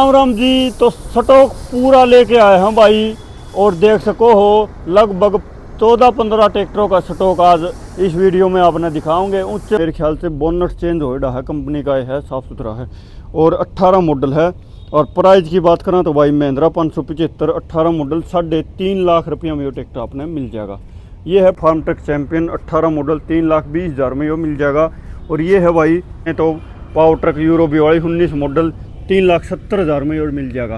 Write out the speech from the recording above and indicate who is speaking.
Speaker 1: राम राम जी। तो स्टॉक पूरा लेके आए हैं भाई, और देख सको हो लगभग 14-15 ट्रैक्टरों का स्टॉक आज इस वीडियो में आपने दिखाओगे। ऊंचे मेरे ख्याल से बोनट चेंज हो रहा है, कंपनी का है, साफ़ सुथरा है और 18 मॉडल है। और प्राइस की बात करें तो भाई महिंद्रा 575 18 मॉडल 3.5 लाख रुपये में ये ट्रैक्टर आपने मिल जाएगा। ये है फार्म ट्रक चैंपियन 18 मॉडल 3,20,000 में ये मिल जाएगा। और ये है भाई तो पावर ट्रक यूरो B वाली 19 मॉडल 3,70,000 में और मिल जाएगा।